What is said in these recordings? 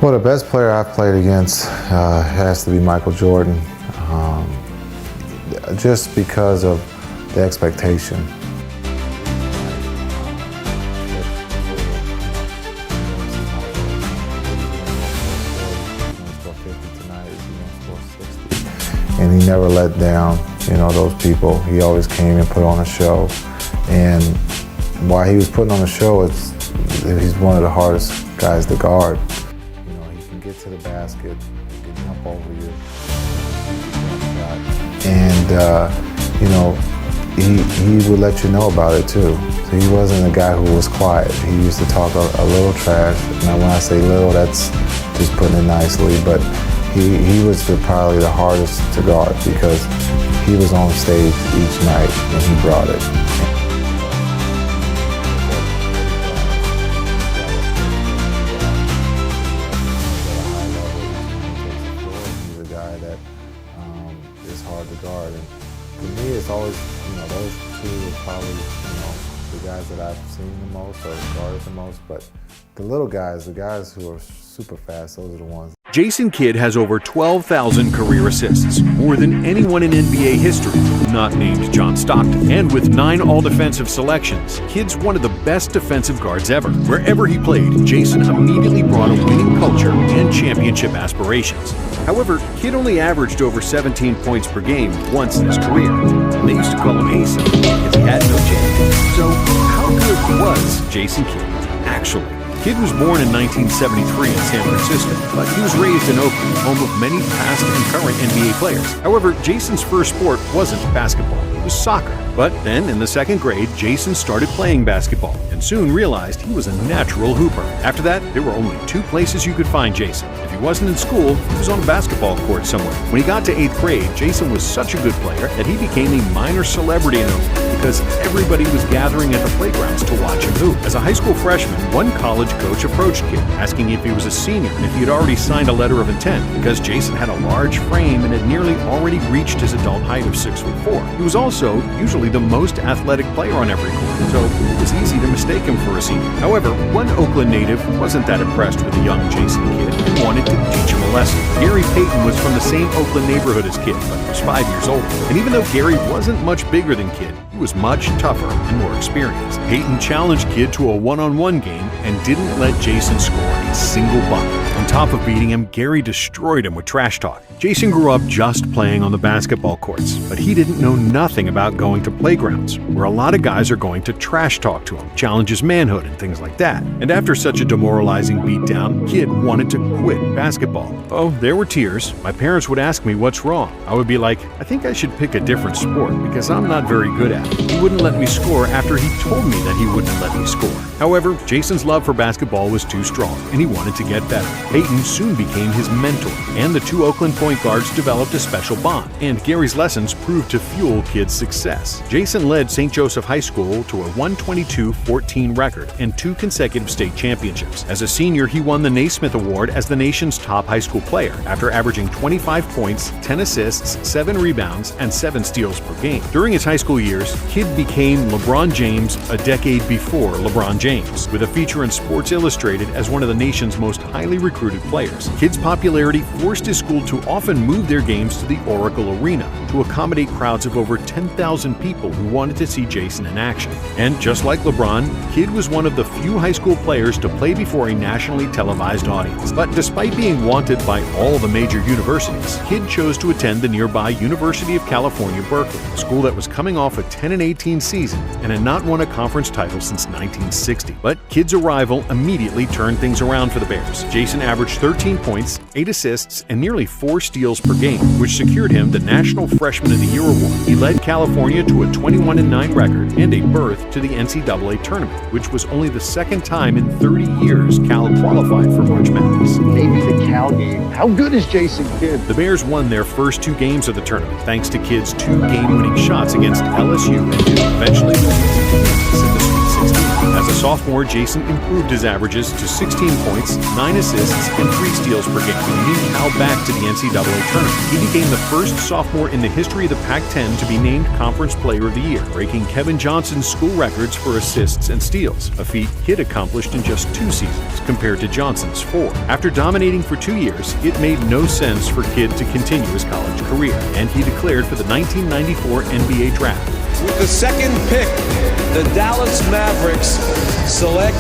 Well, the best player I've played against has to be Michael Jordan, just because of the expectation. And he never let down, those people. He always came and put on a show. And while he was putting on a show, he's one of the hardest guys to guard. He can get to the basket, get jump over you, and he would let you know about it too. So he wasn't a guy who was quiet. He used to talk a little trash. Now when I say little, that's just putting it nicely, but he was probably the hardest to guard because he was on stage each night and he brought it. He's a guy that is hard to guard. And for me, it's always, those two are probably, the guys that I've seen the most or guarded the most. But the little guys, the guys who are super fast, those are the ones. Jason Kidd has over 12,000 career assists, more than anyone in NBA history, not named John Stockton. And with 9 all-defensive selections, Kidd's one of the best defensive guards ever. Wherever he played, Jason immediately brought a winning culture and championship aspirations. However, Kidd only averaged over 17 points per game once in his career. They used to call him Ace because he had no chance. So, how good was Jason Kidd actually? Kidd was born in 1973 in San Francisco, but he was raised in Oakland, home of many past and current NBA players. However, Jason's first sport wasn't basketball, it was soccer. But then, in the 2nd grade, Jason started playing basketball and soon realized he was a natural hooper. After that, there were only 2 places you could find Jason. If he wasn't in school, he was on a basketball court somewhere. When he got to 8th grade, Jason was such a good player that he became a minor celebrity in Oakland because everybody was gathering at the playgrounds to watch him hoop. As a high school freshman, one college coach approached Kidd, asking if he was a senior and if he had already signed a letter of intent because Jason had a large frame and had nearly already reached his adult height of 6'4". He was also usually the most athletic player on every court, so it was easy to mistake him for a senior. However, one Oakland native wasn't that impressed with the young Jason Kidd and wanted to teach him a lesson. Gary Payton was from the same Oakland neighborhood as Kidd, but was 5 years older. And even though Gary wasn't much bigger than Kidd, he was much tougher and more experienced. Payton challenged Kidd to a one-on-one game and didn't let Jason score a single bucket. On top of beating him, Gary destroyed him with trash talk. Jason grew up just playing on the basketball courts, but he didn't know nothing about going to playgrounds, where a lot of guys are going to trash talk to him, challenge his manhood, and things like that. And after such a demoralizing beatdown, Kidd wanted to quit basketball. Oh, there were tears. My parents would ask me what's wrong. I would be like, I think I should pick a different sport because I'm not very good at it. He wouldn't let me score after he told me that he wouldn't let me score. However, Jason's love for basketball was too strong, and he wanted to get better. Payton soon became his mentor, and the 2 Oakland point guards developed a special bond, and Gary's lessons proved to fuel Kidd's success. Jason led St. Joseph High School to a 122-14 record and 2 consecutive state championships. As a senior, he won the Naismith Award as the nation's top high school player, after averaging 25 points, 10 assists, 7 rebounds, and 7 steals per game. During his high school years, Kidd became LeBron James a decade before LeBron James, with a feature in Sports Illustrated as one of the nation's most highly recruited players. Kidd's popularity forced his school to often move their games to the Oracle Arena to accommodate crowds of over 10,000 people who wanted to see Jason in action. And just like LeBron, Kidd was one of the few high school players to play before a nationally televised audience. But despite being wanted by all the major universities, Kidd chose to attend the nearby University of California, Berkeley, a school that was coming off a 10-18 season and had not won a conference title since 1960. But Kidd's arrival immediately turned things around for the Bears. Jason averaged 13 points, 8 assists, and nearly 4 steals per game, which secured him the National Freshman of the Year award. He led California to a 21-9 record and a berth to the NCAA tournament, which was only the 2nd time in 30 years Cal qualified for March Madness. Maybe the Cal game. How good is Jason Kidd? The Bears won their first 2 games of the tournament thanks to Kidd's 2 game-winning shots against LSU and Duke, eventually losing to Kansas in the Sweet 16. As a sophomore, Jason improved his averages to 16 points, 9 assists, and 3 steals per game, leading Cal back to the NCAA tournament. He became the first sophomore in the history of the Pac-10 to be named Conference Player of the Year, breaking Kevin Johnson's school records for assists and steals, a feat Kidd accomplished in just 2 seasons compared to Johnson's 4. After dominating for 2 years, it made no sense for Kidd to continue his college career, and he declared for the 1994 NBA Draft. With the second pick, the Dallas Mavericks select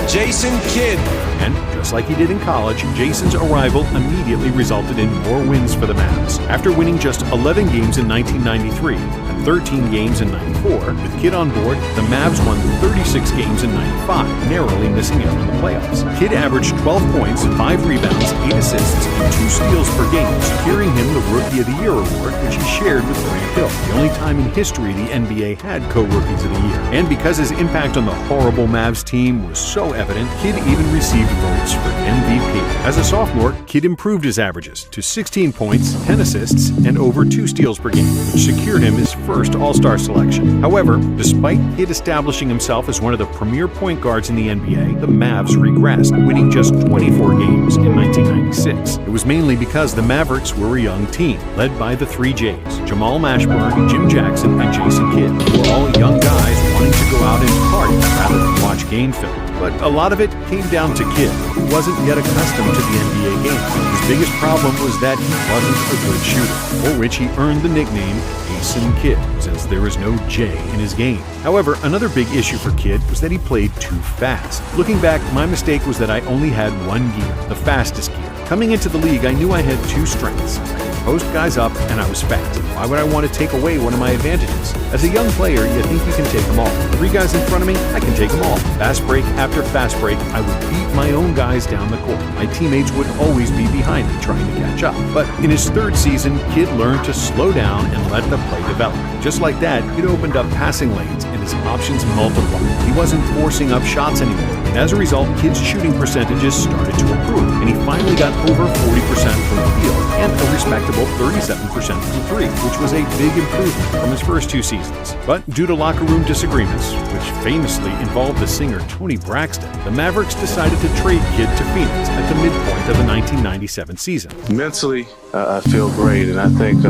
Jason Kidd. And just like he did in college, Jason's arrival immediately resulted in more wins for the Mavs. After winning just 11 games in 1993 and 13 games in 94, with Kidd on board, the Mavs won 36 games in 95, narrowly missing out on the playoffs. Kidd averaged 12 points, 5 rebounds, 8 assists, and 2 steals per game, securing him the Rookie of the Year award, which he shared with Grant Hill, the only time in history the NBA had co-Rookies of the Year. And because his impact on the horrible Mavs team was so evident, Kidd even received votes for MVP. As a sophomore, Kidd improved his averages to 16 points, 10 assists, and over 2 steals per game, which secured him his first All-Star selection. However, despite Kidd establishing himself as one of the premier point guards in the NBA, the Mavs regressed, winning just 24 games in 1996. It was mainly because the Mavericks were a young team, led by the 3 J's, Jamal Mashburn, Jim Jackson, and Jason Kidd, who were all young guys wanting to go out and party rather than watch game film. But a lot of it came down to Kidd, who wasn't yet accustomed to the NBA game. His biggest problem was that he wasn't a good shooter, for which he earned the nickname Jason Kidd, since there was no J in his game. However, another big issue for Kidd was that he played too fast. Looking back, my mistake was that I only had one gear, the fastest gear. Coming into the league, I knew I had 2 strengths. I could post guys up, and I was fast. Why would I want to take away one of my advantages? As a young player, you think you can take them all. 3 guys in front of me, I can take them all. Fast break after fast break, I would beat my own guys down the court. My teammates would always be behind me trying to catch up. But in his 3rd season, Kidd learned to slow down and let the play develop. Just like that, it opened up passing lanes and his options multiplied. He wasn't forcing up shots anymore. And as a result, Kidd's shooting percentages started to improve, and he finally got over 40% from the field and a respectable 37% from 3, which was a big improvement from his first 2 seasons. But due to locker room disagreements, which famously involved the singer Tony Braxton, the Mavericks decided to trade Kidd to Phoenix at the midpoint of the 1997 season. Mentally, I feel great, and I think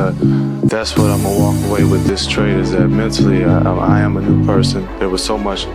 that's what I'm going to walk away with this trade, is that mentally I am a new person. There was so much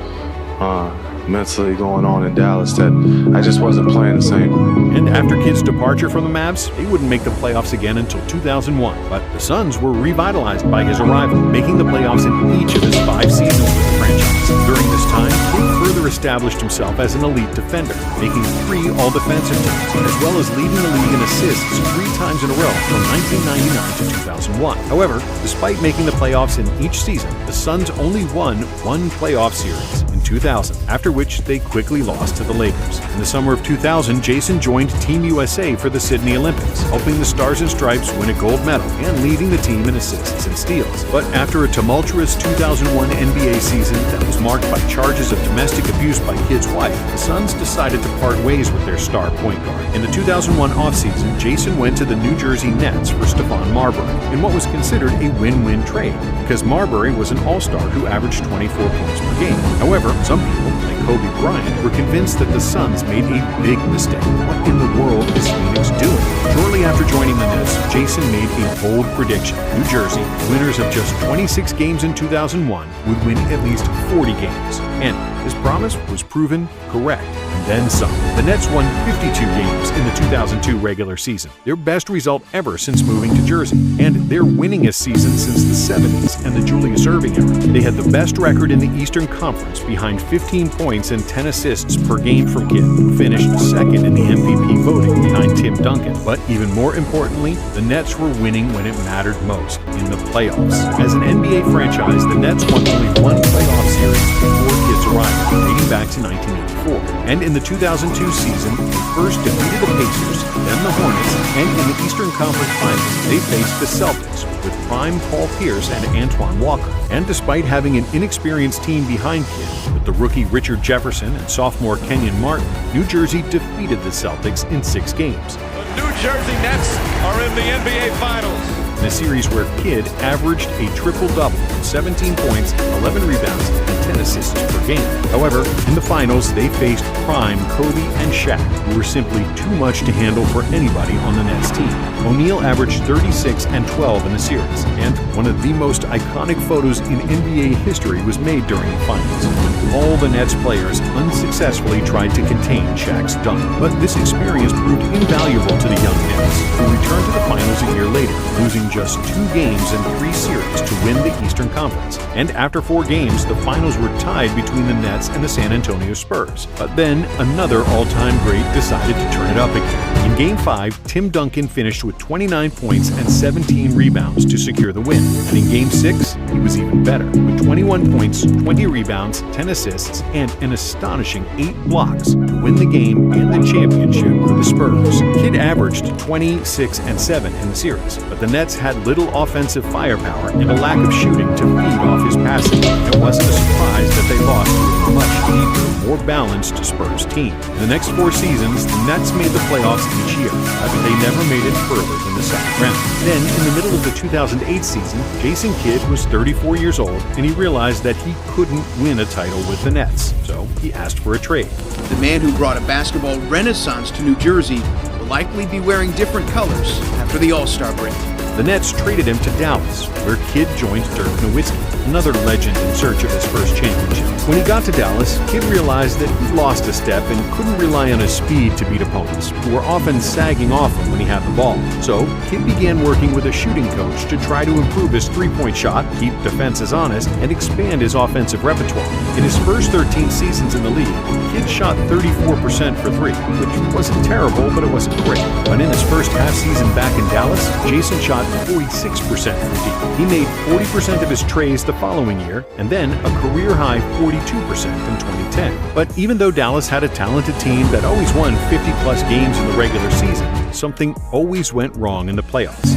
mentally going on in Dallas that I just wasn't playing the same. And after Kidd's departure from the Mavs, they wouldn't make the playoffs again until 2001. But the Suns were revitalized by his arrival, making the playoffs in each of his 5 seasons with the franchise. During this time, Kidd further established himself as an elite defender, making 3 all-defensive teams, as well as leading the league in assists 3 times in a row from 1999 to 2001. However, despite making the playoffs in each season, the Suns only won 1 playoff series in 2000, after which they quickly lost to the Lakers. In the summer of 2000, Jason joined Team USA for the Sydney Olympics, helping the Stars and Stripes win a gold medal and leading the team in assists and steals. But after a tumultuous 2001 NBA season that was marked by charges of domestic abuse by Kidd's wife, the Suns decided to part ways with their star point guard. In the 2001 offseason, Jason went to the New Jersey Nets for Stephon Marbury in what was considered a win-win trade, because Marbury was an all-star who averaged 24 points per game. However, some people, like Kobe Bryant, were convinced that the Suns made a big mistake. What in the world is Phoenix doing? Shortly after joining the Nets, Jason made a bold prediction. New Jersey, winners of just 26 games in 2001, would win at least 40 games. And his promise was proven correct, and then some. The Nets won 52 games in the 2002 regular season, their best result ever since moving to Jersey, and their winningest season since the 70s and the Julius Erving era. They had the best record in the Eastern Conference, behind 15 points and 10 assists per game from Kidd, who finished 2nd in the MVP voting behind Tim Duncan. But even more importantly, the Nets were winning when it mattered most, in the playoffs. As an NBA franchise, the Nets won only 1 playoff series before Kidd's arrival, dating back to 1984. And in the 2002 season, they first defeated the Pacers, then the Hornets, and in the Eastern Conference Finals, they faced the Celtics with prime Paul Pierce and Antoine Walker. And despite having an inexperienced team behind Kidd, with the rookie Richard Jefferson and sophomore Kenyon Martin, New Jersey defeated the Celtics in 6 games. The New Jersey Nets are in the NBA Finals. in a series where Kidd averaged a triple-double, 17 points, 11 rebounds, and 10 assists per game. However, in the finals, they faced prime Kobe and Shaq, who were simply too much to handle for anybody on the Nets team. O'Neal averaged 36 and 12 in the series, and one of the most iconic photos in NBA history was made during the finals. All the Nets players unsuccessfully tried to contain Shaq's dunk, but this experience proved invaluable to the young Nets, who returned to the finals a year later, losing just 2 games in 3 series to win the Eastern Conference. And after 4 games, the finals were tied between the Nets and the San Antonio Spurs. But then another all-time great decided to turn it up again. In Game 5, Tim Duncan finished with 29 points and 17 rebounds to secure the win. And in Game 6, he was even better, with 21 points, 20 rebounds, 10 assists, and an astonishing 8 blocks to win the game and the championship for the Spurs. Kidd averaged 26 and 7 in the series, but the Nets had little offensive firepower and a lack of shooting to feed off his passing. It wasn't a surprise that they lost to a much deeper, more balanced Spurs team. In the next 4 seasons, the Nets made the playoffs each year, but they never made it further than the second round. Then, in the middle of the 2008 season, Jason Kidd was 34 years old, and he realized that he couldn't win a title with the Nets, so he asked for a trade. The man who brought a basketball renaissance to New Jersey will likely be wearing different colors after the All-Star break. The Nets traded him to Dallas, where Kidd joined Dirk Nowitzki, another legend in search of his first championship. When he got to Dallas, Kidd realized that he'd lost a step and couldn't rely on his speed to beat opponents, who were often sagging off him when he had the ball. So, Kidd began working with a shooting coach to try to improve his three-point shot, keep defenses honest, and expand his offensive repertoire. In his first 13 seasons in the league, Kidd shot 34% for 3, which wasn't terrible, but it wasn't great. But in his first half-season back in Dallas, Jason shot 46% from deep. He made 40% of his trays the following year, and then a career-high 42% in 2010. But even though Dallas had a talented team that always won 50-plus games in the regular season, something always went wrong in the playoffs.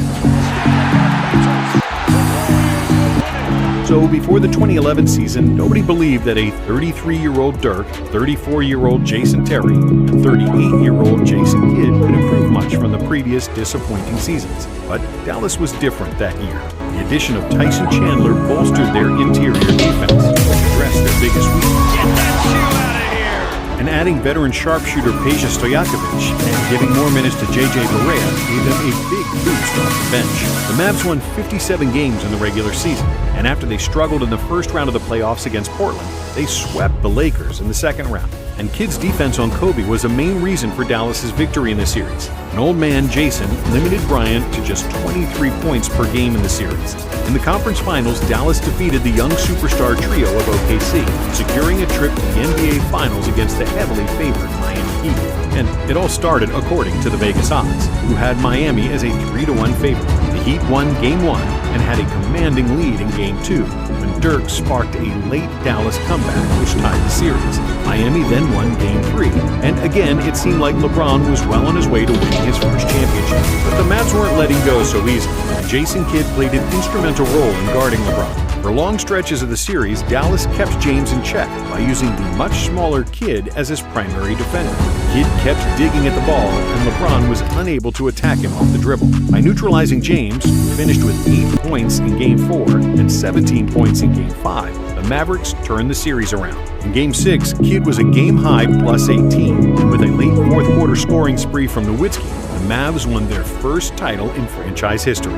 So before the 2011 season, nobody believed that a 33-year-old Dirk, 34-year-old Jason Terry, and 38-year-old Jason Kidd could improve much from the previous disappointing seasons. But Dallas was different that year. The addition of Tyson Chandler bolstered their interior defense, which addressed their biggest weakness. Get that shoe out of here! And adding veteran sharpshooter Peja Stojakovic and giving more minutes to J.J. Barea gave them a big boost off the bench. The Mavs won 57 games in the regular season, and after they struggled in the first round of the playoffs against Portland, they swept the Lakers in the second round. And Kidd's defense on Kobe was a main reason for Dallas's victory in the series. An old man, Jason, limited Bryant to just 23 points per game in the series. In the conference finals, Dallas defeated the young superstar trio of OKC, securing a trip to the NBA Finals against the heavily favored Miami Heat. And it all started according to the Vegas odds, who had Miami as a 3-1 favorite. The Heat won Game 1 and had a commanding lead in Game 2, when Dirk sparked a late Dallas comeback which tied the series. Miami then won Game 3, and again it seemed like LeBron was well on his way to winning his first championship. But the Mavs weren't letting go so easily, and Jason Kidd played an instrumental role in guarding LeBron. For long stretches of the series, Dallas kept James in check by using the much smaller Kidd as his primary defender. Kidd kept digging at the ball, and LeBron was unable to attack him off the dribble. By neutralizing James, who finished with 8 points in Game 4 and 17 points in Game 5, the Mavericks turned the series around. In Game 6, Kidd was a game-high plus 18, and with a late fourth-quarter scoring spree from Nowitzki, the Mavs won their first title in franchise history.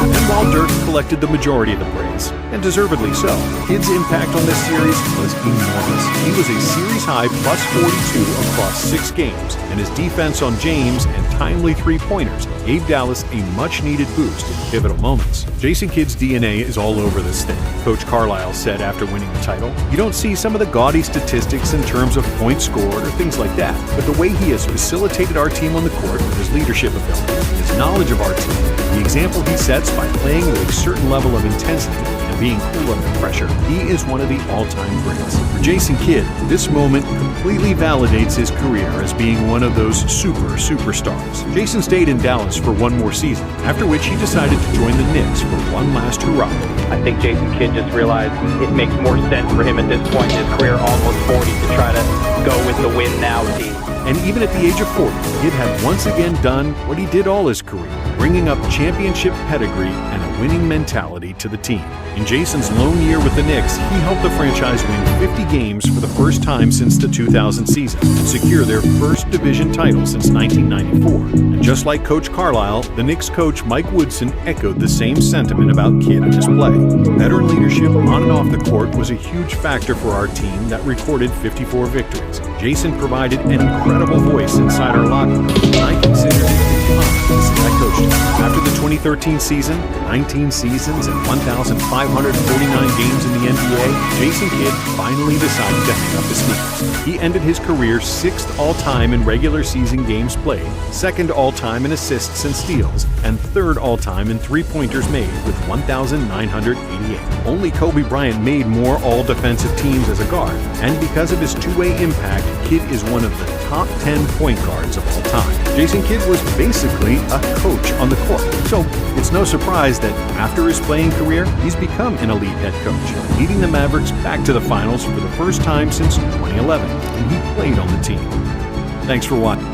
And while Dirk collected the majority of the praise, and deservedly so, Kidd's impact on this series was enormous. He was a series-high plus 42 across 6 games, and his defense on James and timely three-pointers gave Dallas a much-needed boost in pivotal moments. Jason Kidd's DNA is all over this thing, Coach Carlisle said after winning the title. You don't see some of the gaudy statistics in terms of points scored or things like that, but the way he has facilitated our team on the court with his leadership ability, his knowledge of our team, the example he sets by playing with a certain level of intensity and being cool under pressure, he is one of the all-time greats. For Jason Kidd, this moment completely validates his career as being one of those superstars. Jason stayed in Dallas for one more season, after which he decided to join the Knicks for one last hurrah. I think Jason Kidd just realized it makes more sense for him at this point in his career, almost 40, to try to go with the win now team. And even at the age of 40, Kidd had once again done what he did all his career, bringing up championship pedigree and a winning mentality to the team. In Jason's lone year with the Knicks, he helped the franchise win 50 games for the first time since the 2000 season and secure their first division title since 1994. And just like Coach Carlisle, the Knicks coach Mike Woodson echoed the same sentiment about Kidd and his play. Veteran leadership on and off the court was a huge factor for our team that recorded 54 victories. Jason provided an incredible voice inside our locker room, and I considered it an honor to say I coached him. After the 2013 season, 19 seasons and 1,549 games in the NBA, Jason Kidd finally decided to hang up his sneakers. He ended his career 6th all-time in regular season games played, 2nd all-time in assists and steals, and 3rd all-time in three-pointers made with 1,988. Only Kobe Bryant made more all-defensive teams as a guard, and because of his two-way impact, Kidd is one of the top 10 point guards of all time. Jason Kidd was basically a coach on the court, so it's no surprise that after his playing career, he's become an elite head coach, leading the Mavericks back to the finals for the first time since 2011, and he played on the team. Thanks for watching.